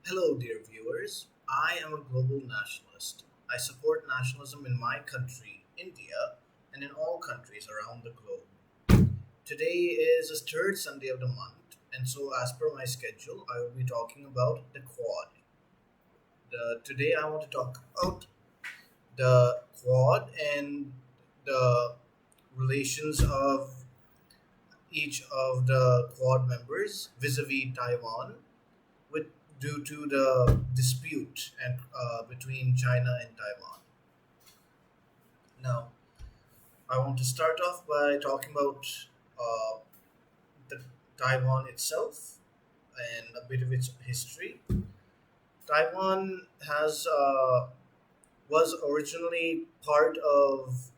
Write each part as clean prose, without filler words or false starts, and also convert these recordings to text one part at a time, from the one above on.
Hello, dear viewers. I am a global nationalist. I support nationalism in my country, India, and in all countries around the globe. Today is the third Sunday of the month, and so, as per my schedule, I will be talking about the Quad. Today, I want to talk about the Quad and the relations of each of the Quad members vis-a-vis Taiwan with due to the dispute and between China and Taiwan. Now, I want to start off by talking about uh, the Taiwan itself and a bit of its history. Taiwan has was originally part of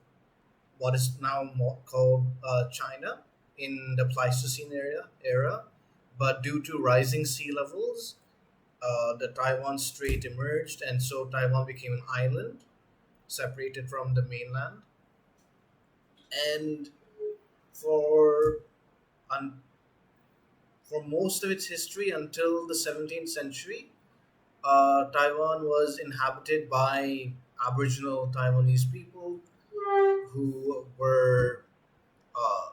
what is now called China in the Pleistocene era, but due to rising sea levels, the Taiwan Strait emerged, and so Taiwan became an island separated from the mainland. And for un, for most of its history until the 17th century, Taiwan was inhabited by Aboriginal Taiwanese people who were uh,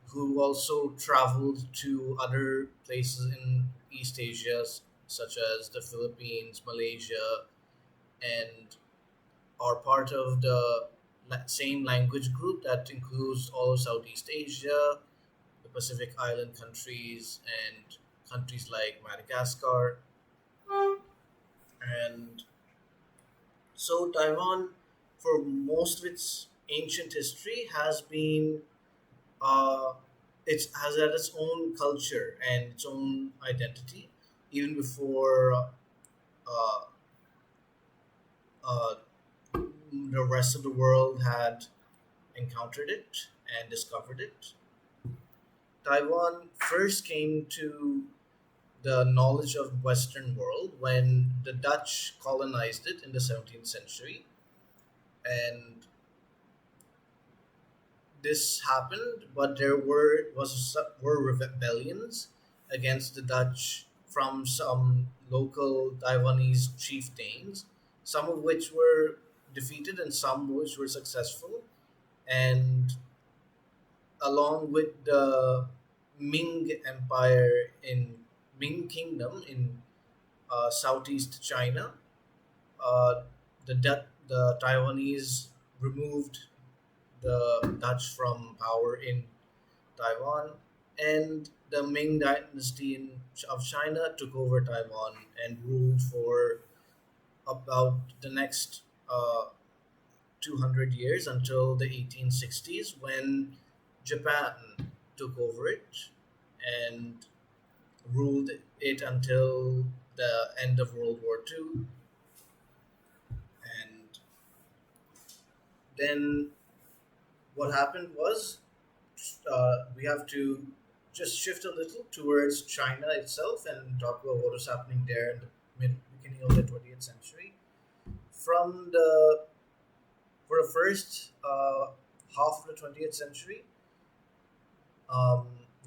who also traveled to other places in East Asia, such as the Philippines, Malaysia, and are part of the same language group that includes all of Southeast Asia, the Pacific Island countries, and countries like Madagascar. And so Taiwan, for most of its ancient history, has been uh, it has had its own culture and its own identity, even before uh, uh, the rest of the world had encountered it and discovered it. Taiwan first came to the knowledge of Western world when the Dutch colonized it in the 17th century, and this happened, but there were rebellions against the Dutch from some local Taiwanese chieftains, some of which were defeated and some which were successful, and along with the Ming Empire in Ming Kingdom in Southeast China, uh, the Taiwanese removed the Dutch from power in Taiwan, and the Ming Dynasty of China took over Taiwan and ruled for about the next 200 years until the 1860s when Japan took over it and ruled it until the end of World War II. And then what happened was we have to just shift a little towards China itself and talk about what was happening there in the beginning of the 20th century. From the For the first half of the 20th century,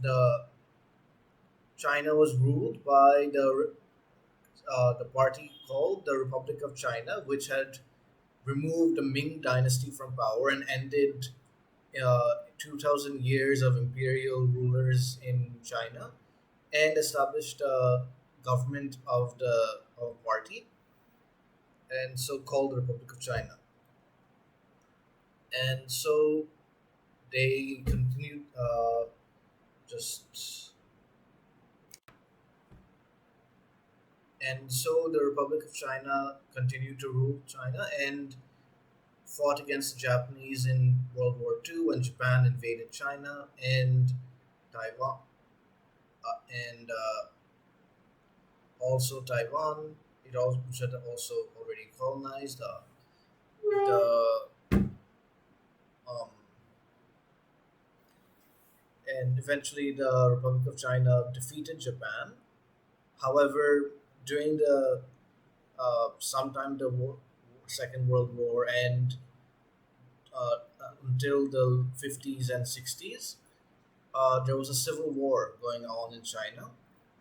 the China was ruled by the party called the Republic of China, which had removed the Ming Dynasty from power and ended 2,000 years of imperial rulers in China and established a government of the party, and so called the Republic of China. And so they continued just and so the Republic of China continued to rule China and fought against the Japanese in World War II when Japan invaded China and Taiwan, and also Taiwan. It also which had also already colonized the um, and eventually the Republic of China defeated Japan. However, during the sometime the Second World War and until the 50s and 60s, there was a civil war going on in China,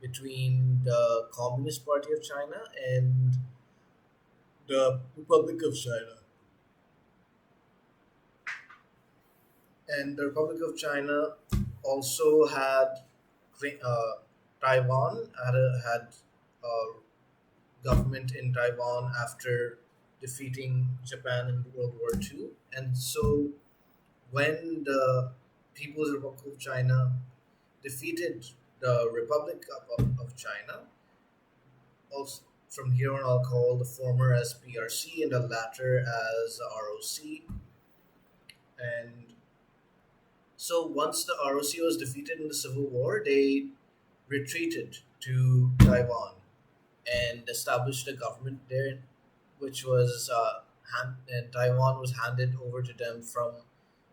between the Communist Party of China and the Republic of China. And the Republic of China also had Taiwan had a government in Taiwan after defeating Japan in World War II. And so when the People's Republic of China defeated the Republic of China, also from here on I'll call the former as PRC and the latter as ROC. And so once the ROC was defeated in the Civil War, they retreated to Taiwan and established a government there, which was and Taiwan was handed over to them from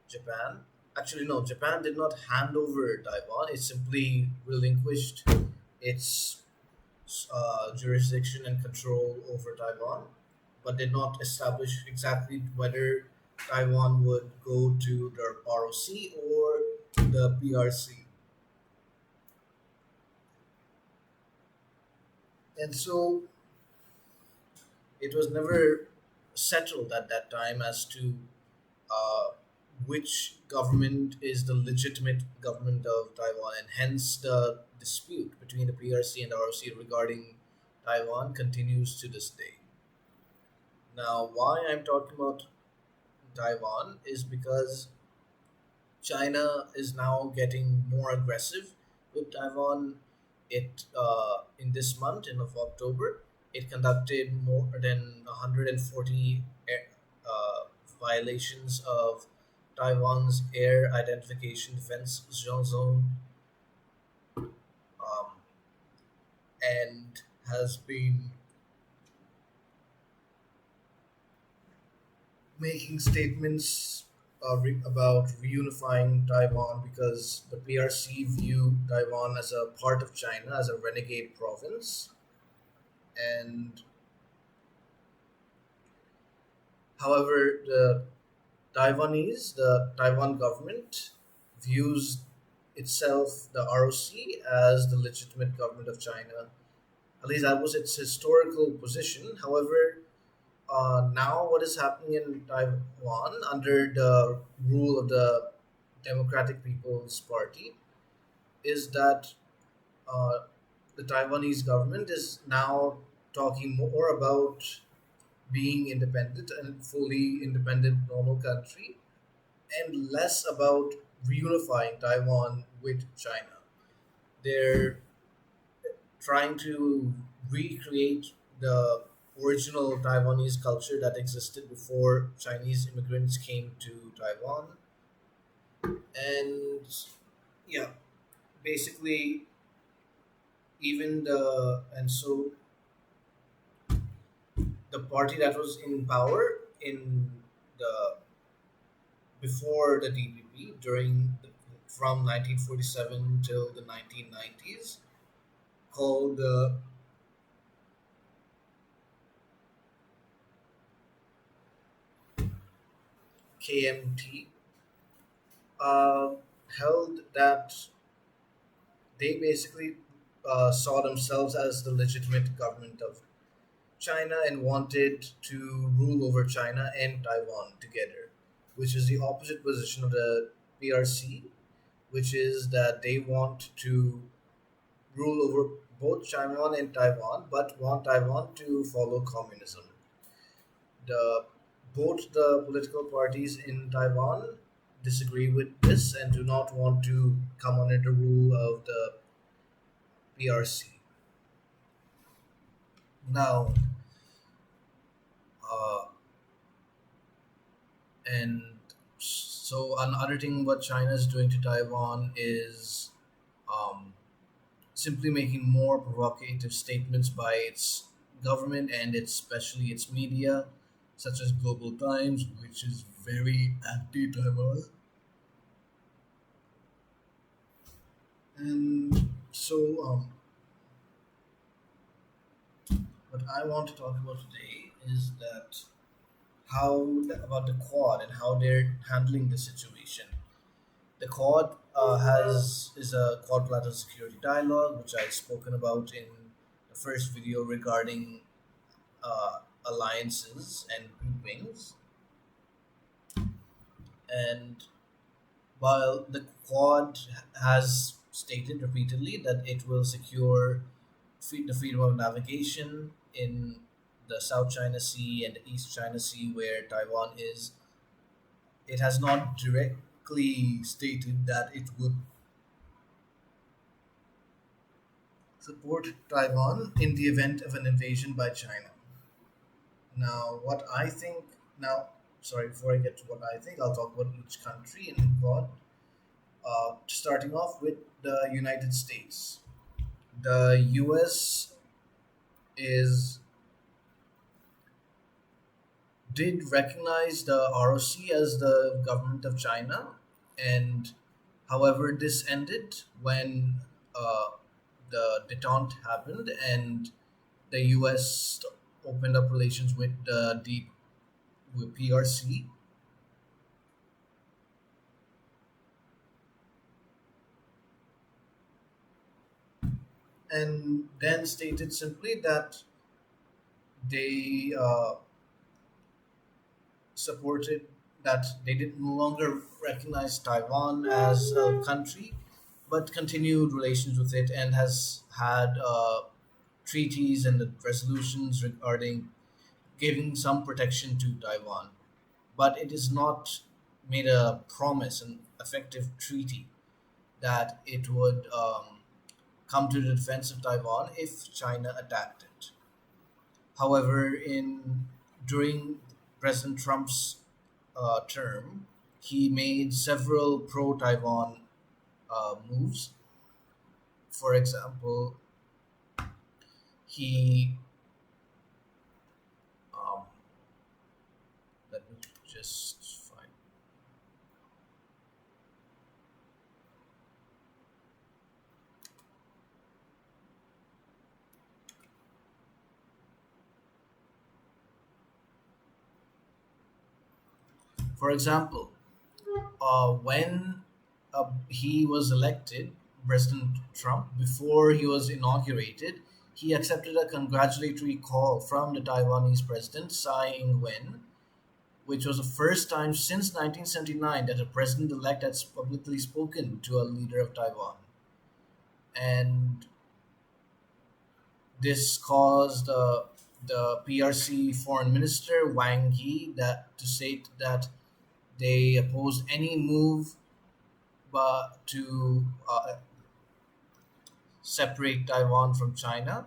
Japan. Actually, no, Japan did not hand over Taiwan. It simply relinquished its jurisdiction and control over Taiwan, but did not establish exactly whether Taiwan would go to the ROC or the PRC. And so it was never settled at that time as to uh, which government is the legitimate government of Taiwan, and hence the dispute between the PRC and the ROC regarding Taiwan continues to this day. Now, why I'm talking about Taiwan is because China is now getting more aggressive with Taiwan. It in this month in of October, it conducted more than 140 violations of Taiwan's air identification defense zone, um, and has been making statements about reunifying Taiwan because the PRC view Taiwan as a part of China, as a renegade province. And however, the Taiwan government, views itself, the ROC, as the legitimate government of China. At least that was its historical position. However, now what is happening in Taiwan under the rule of the Democratic People's Party is that uh, the Taiwanese government is now talking more about being independent and fully independent normal country and less about reunifying Taiwan with China. They're trying to recreate the original Taiwanese culture that existed before Chinese immigrants came to Taiwan. And yeah, basically, even the and so the party that was in power in the before the DPP from 1947 till the 1990s, called the KMT, uh, held that they basically saw themselves as the legitimate government of China and wanted to rule over China and Taiwan together, which is the opposite position of the PRC, which is that they want to rule over both China and Taiwan, but want Taiwan to follow communism. The Both the political parties in Taiwan disagree with this and do not want to come under the rule of the PRC. Now, uh, and so another thing what China is doing to Taiwan is um, simply making more provocative statements by its government and its, especially its media, such as Global Times, which is very anti-Taiwan. And so, what I want to talk about today is that how about the Quad and how they're handling the situation. The Quad has is a quadrilateral security dialogue, which I've spoken about in the first video regarding alliances and groupings. And while the Quad has stated repeatedly that it will secure the freedom of navigation in the South China Sea and the East China Sea, where Taiwan is, it has not directly stated that it would support Taiwan in the event of an invasion by China. Now, what I think, now, sorry, before I get to what I think, I'll talk about each country in the Quad. Starting off with the United States. The US is did recognize the ROC as the government of China, and however, this ended when uh, the detente happened and the US opened up relations with with PRC, and then stated simply that they supported that they did no longer recognize Taiwan as a country, but continued relations with it and has had treaties and the resolutions regarding giving some protection to Taiwan. But it is not made a promise, an effective treaty that it would come to the defense of Taiwan if China attacked it. However, in during President Trump's term, he made several pro-Taiwan moves. For example, he um, let me just find. For example, when he was elected, President Trump, before he was inaugurated, he accepted a congratulatory call from the Taiwanese president, Tsai Ing-wen, which was the first time since 1979 that a president-elect has publicly spoken to a leader of Taiwan. And this caused the PRC foreign minister, Wang Yi, that to state that they opposed any move but to separate Taiwan from China.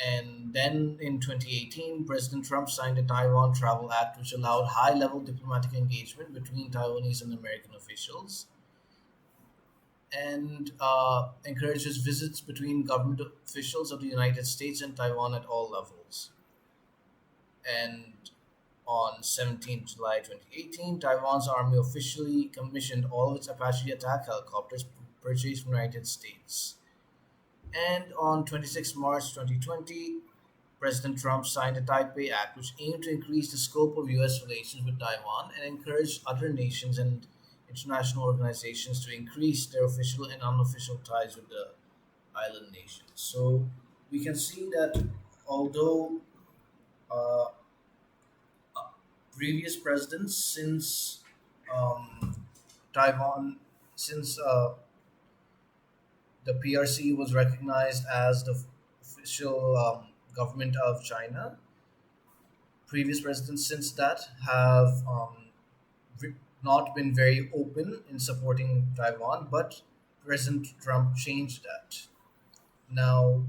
And then in 2018, President Trump signed the Taiwan Travel Act, which allowed high level diplomatic engagement between Taiwanese and American officials and encourages visits between government officials of the United States and Taiwan at all levels. And on 17 July 2018, Taiwan's army officially commissioned all of its Apache attack helicopters purchased from the United States. And on 26 March 2020, President Trump signed the Taipei Act, which aimed to increase the scope of U.S. relations with Taiwan and encourage other nations and international organizations to increase their official and unofficial ties with the island nations. So we can see that although uh, previous presidents since Taiwan, since the PRC was recognized as the official government of China, previous presidents since that have re- not been very open in supporting Taiwan, but President Trump changed that. Now,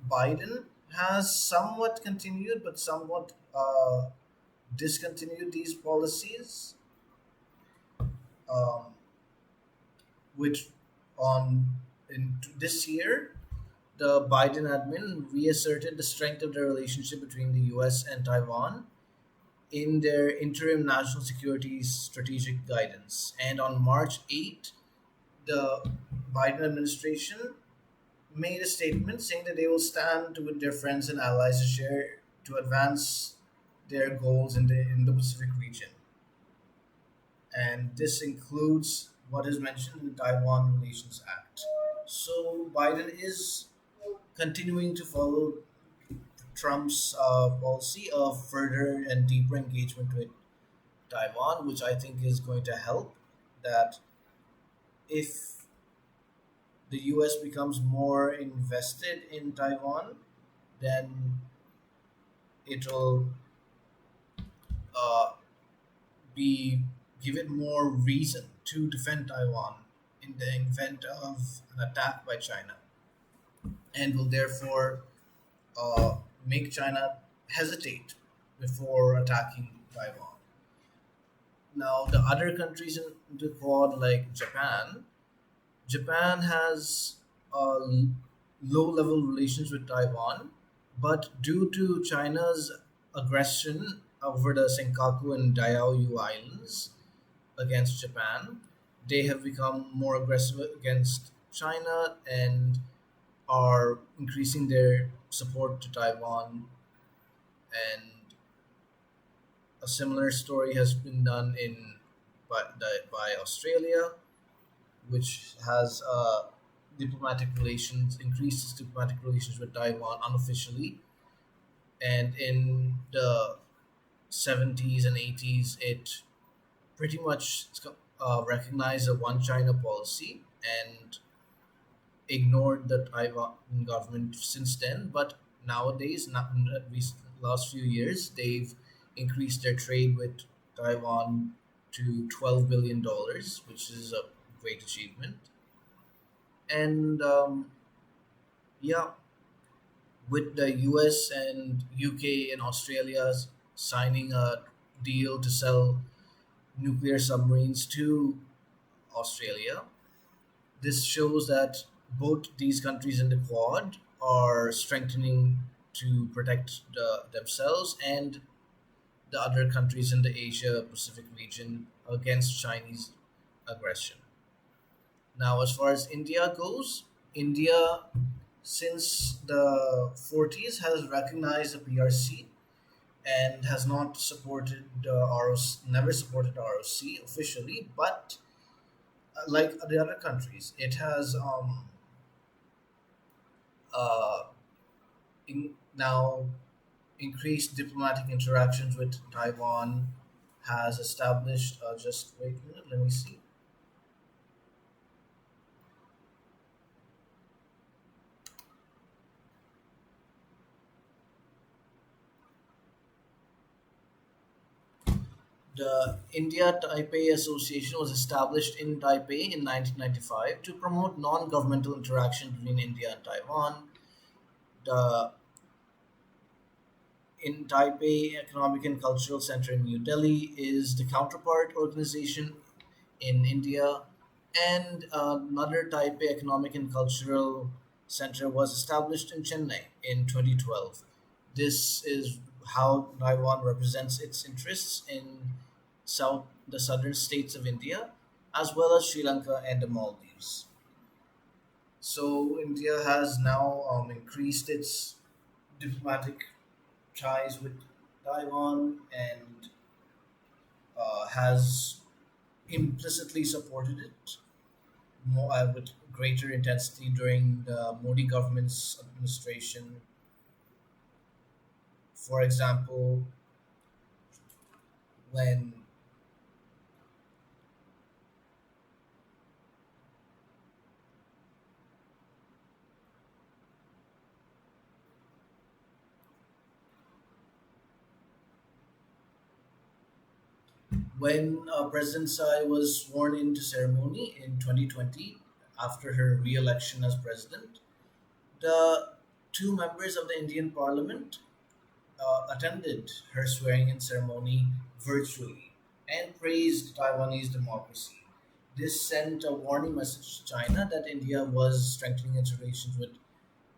Biden has somewhat continued, but somewhat discontinued these policies, um, which on this year, the Biden admin reasserted the strength of the relationship between the U.S. and Taiwan in their interim national security strategic guidance. And on March 8th, the Biden administration made a statement saying that they will stand with their friends and allies to share to advance their goals in the Pacific region. And this includes what is mentioned in the Taiwan Relations Act. So Biden is continuing to follow Trump's policy of further and deeper engagement with Taiwan, which I think is going to help. That if the US becomes more invested in Taiwan, then it'll uh, be give it more reason to defend Taiwan in the event of an attack by China, and will therefore uh, make China hesitate before attacking Taiwan. Now, the other countries in the Quad, like Japan, Japan has low level relations with Taiwan, but due to China's aggression over the Senkaku and Diaoyu Islands against Japan, they have become more aggressive against China and are increasing their support to Taiwan. And a similar story has been done by Australia, which has increased its diplomatic relations with Taiwan unofficially. And in the 70s and 80s, it pretty much recognized a one China policy and ignored the Taiwan government since then. But nowadays, not in the last few years, they've increased their trade with Taiwan to $12 billion, which is a great achievement. And yeah, with the US and UK and Australia signing a deal to sell nuclear submarines to Australia, this shows that both these countries in the Quad are strengthening to protect themselves and the other countries in the Asia Pacific region against Chinese aggression. Now, as far as India goes, India since the 40s has recognized the PRC and has not supported the ROC, never supported the ROC officially, but like the other countries, it has uh, now increased diplomatic interactions with Taiwan, has established, just wait a minute, let me see. The India Taipei Association was established in Taipei in 1995 to promote non governmental interaction between India and Taiwan. The in Taipei Economic and Cultural Center in New Delhi is the counterpart organization in India, and another Taipei Economic and Cultural Center was established in Chennai in 2012. This is how Taiwan represents its interests in the southern states of India, as well as Sri Lanka and the Maldives. So India has now increased its diplomatic ties with Taiwan and has implicitly supported it more, with greater intensity during the Modi government's administration. For example, when President Tsai was sworn into ceremony in 2020 after her re-election as president, the two members of the Indian Parliament attended her swearing-in ceremony virtually and praised Taiwanese democracy. This sent a warning message to China that India was strengthening its relations with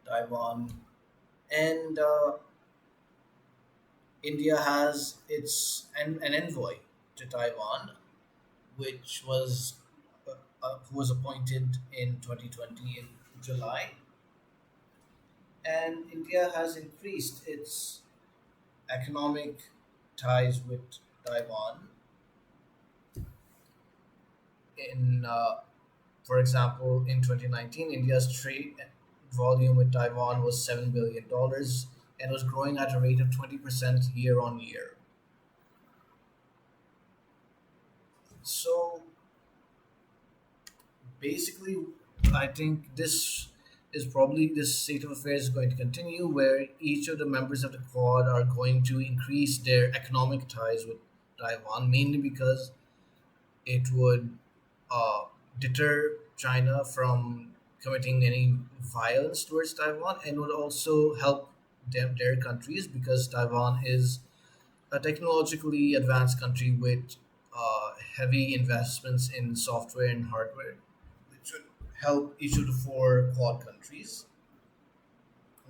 Taiwan, and India has an envoy to Taiwan, which was who was appointed in 2020 in July, and India has increased its economic ties with Taiwan In For example, in 2019, India's trade volume with Taiwan was $7 billion and was growing at a rate of 20% year on year. So basically, I think this state of affairs is going to continue, where each of the members of the Quad are going to increase their economic ties with Taiwan, mainly because it would uh, deter China from committing any violence towards Taiwan, and would also help their countries, because Taiwan is a technologically advanced country with heavy investments in software and hardware, which would help each of the four Quad countries.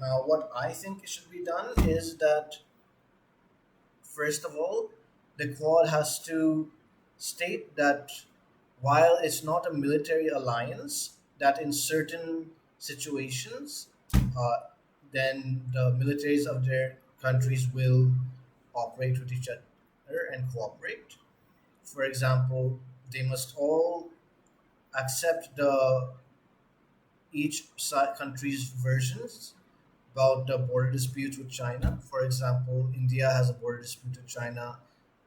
Now, what I think should be done is that, first of all, the Quad has to state that while it's not a military alliance, that in certain situations, uh, then the militaries of their countries will operate with each other and cooperate. For example, they must all accept the country's versions about the border disputes with China. For example, India has a border dispute with China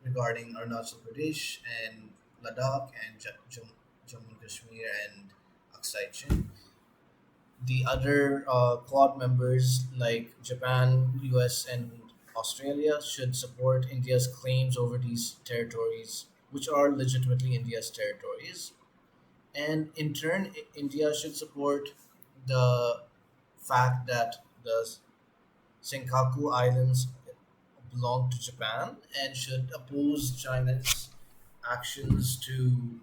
regarding Arunachal Pradesh and Ladakh and Jammu and Kashmir and Aksai Chin. The other Quad members like Japan, US, and Australia should support India's claims over these territories, which are legitimately India's territories. And in turn, India should support the fact that the Senkaku Islands belong to Japan, and should oppose China's actions to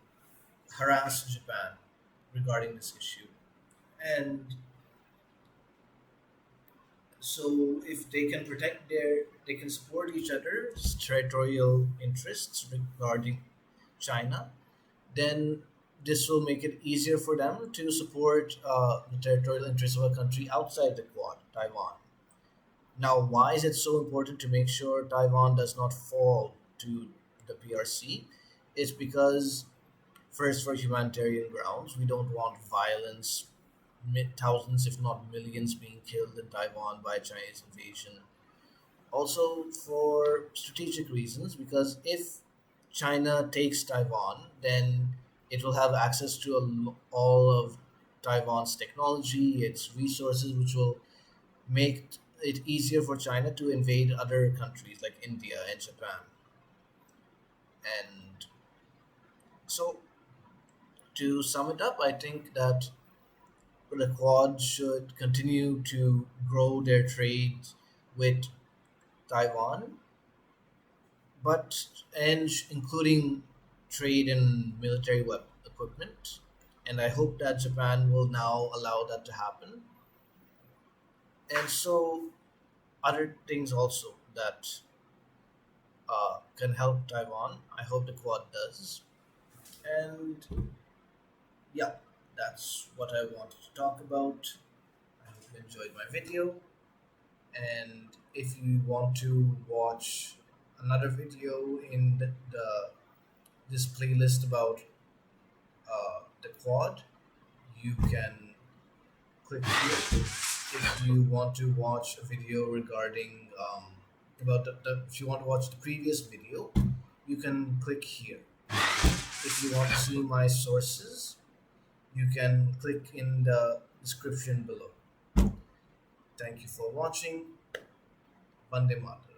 harass Japan regarding this issue. And so, if they can they can support each other's territorial interests regarding China, then this will make it easier for them to support the territorial interests of a country outside the Quad, Taiwan. Now, why is it so important to make sure Taiwan does not fall to the PRC? It's because, first, for humanitarian grounds, we don't want violence, thousands, if not millions, being killed in Taiwan by Chinese invasion. Also, for strategic reasons, because if China takes Taiwan, then it will have access to all of Taiwan's technology, its resources, which will make it easier for China to invade other countries like India and Japan. And so, to sum it up, I think that the Quad should continue to grow their trade with Taiwan, but including trade in military equipment. And I hope that Japan will now allow that to happen. And so, other things also that can help Taiwan. I hope the Quad does. And yeah, that's what I wanted to talk about. I hope you enjoyed my video. And if you want to watch another video in this playlist about the Quad, you can click here. If you want to watch a video regarding about if you want to watch the previous video, you can click here. If you want to see my sources, you can click in the description below. Thank you for watching. Vande Mataram.